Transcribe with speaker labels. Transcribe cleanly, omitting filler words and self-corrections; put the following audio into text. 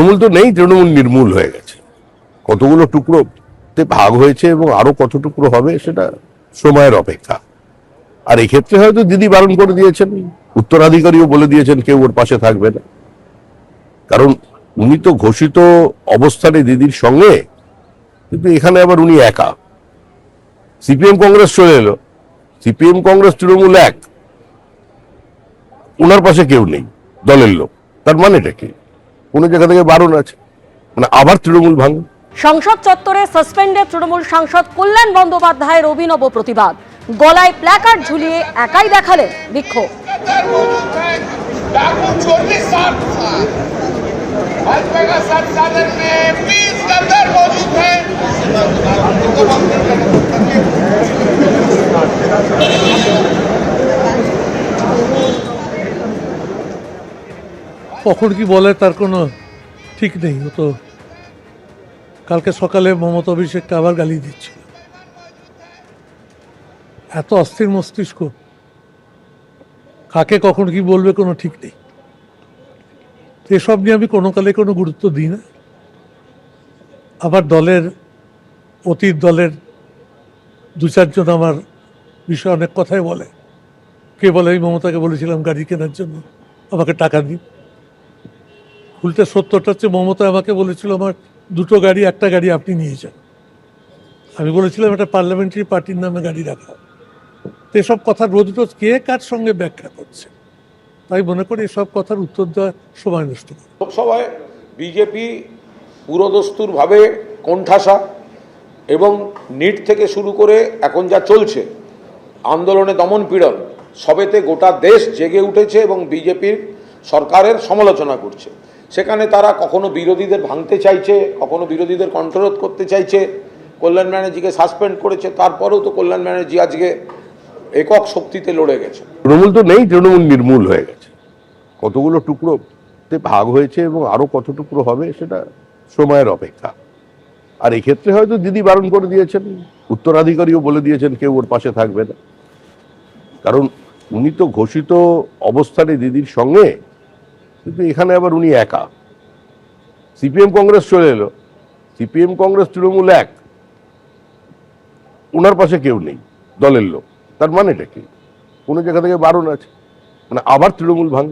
Speaker 1: তৃণমূল তো নেই, তৃণমূল নির্মূল হয়ে গেছে। কতগুলো টুকরোতে ভাগ হয়েছে এবং আরো কত টুকরো হবে সেটা সময়ের অপেক্ষা। আর এক্ষেত্রে হয়তো দিদি বারণ করে দিয়েছেন, উত্তরাধিকারীও বলে দিয়েছেন কেউ ওর পাশে থাকবে না, কারণ উনি তো ঘোষিত অবস্থানে দিদির সঙ্গে, কিন্তু এখানে আবার উনি একা। সিপিএম কংগ্রেস চলে এলো, সিপিএম কংগ্রেস তৃণমূল এক, ওনার পাশে কেউ নেই দলের লোক, তার মানেটা কি? কোন জায়গা থেকে বারণ আছে, মানে আবার তৃণমূল ভাঙ।
Speaker 2: সংসদ চত্বরে সাসপেন্ডেড তৃণমূল সাংসদ কল্যাণ বন্দ্যোপাধ্যায়ের অভিনব প্রতিবাদ, গলায় প্ল্যাকার্ড ঝুলিয়ে একাই দেখালেন বিক্ষোভ।
Speaker 3: কখন কি বলে তার কোনো ঠিক নেই। ও তো কালকে সকালে মমতা অভিষেককে আবার গালি দিচ্ছিল। এত অস্থির মস্তিষ্ক, কাকে কখন কি বলবে কোনো ঠিক নেই। এসব নিয়ে আমি কোনো কালে কোনো গুরুত্ব দিই না। আবার দলের অতীত দলের দু চারজন আমার বিষয়ে অনেক কথাই বলে। কে বলে আমি মমতাকে বলেছিলাম গাড়ি কেনার জন্য আমাকে টাকা দিন। উল্টে সত্যটা হচ্ছে মমতা আমাকে বলেছিল আমার দুটো গাড়ি, একটা গাড়ি আপনি নিয়ে যান। আমি বলেছিলাম একটা পার্লামেন্টারি পার্টির নামে গাড়ি রাখা। তো এসব কথা রোজ রোজ কে কার সঙ্গে ব্যাখ্যা করছে? তাই মনে করি এসব কথার উত্তর দেওয়া সময় নষ্ট করে।
Speaker 4: লোকসভায় বিজেপি পুরোদস্তুরভাবে কোণঠাসা এবং নিট থেকে শুরু করে এখন যা চলছে আন্দোলনে দমন পীড়ন, সবেতে গোটা দেশ জেগে উঠেছে এবং বিজেপির সরকারের সমালোচনা করছে। সেখানে তারা কখনো বিরোধীদের ভাঙতে চাইছে, কখনো বিরোধীদের কণ্ঠরোধ করতে চাইছে। কল্যাণ ব্যানার্জিকে সাসপেন্ড করেছে, তারপরেও তো কল্যাণ ব্যানার্জি আজকে একক শক্তিতে লড়ে গেছে।
Speaker 1: তৃণমূল তো নেই, তৃণমূল নির্মূল হয়ে গেছে। কতগুলো টুকরোতে ভাগ হয়েছে এবং আরো কত টুকরো হবে সেটা সময়ের অপেক্ষা। আর এক্ষেত্রে হয়তো দিদি বারণ করে দিয়েছেন, উত্তরাধিকারীও বলে দিয়েছেন কেউ ওর পাশে থাকবে না, কারণ উনি তো ঘোষিত অবস্থানে দিদির সঙ্গে, কিন্তু এখানে আবার উনি একা। সিপিএম কংগ্রেস চলে এলো, সিপিএম কংগ্রেস তৃণমূল এক, ওনার পাশে কেউ নেই দলের লোক, তার মানেটা কি? কোন জায়গা থেকে বারণ আছে, মানে আবার তৃণমূল ভাঙ।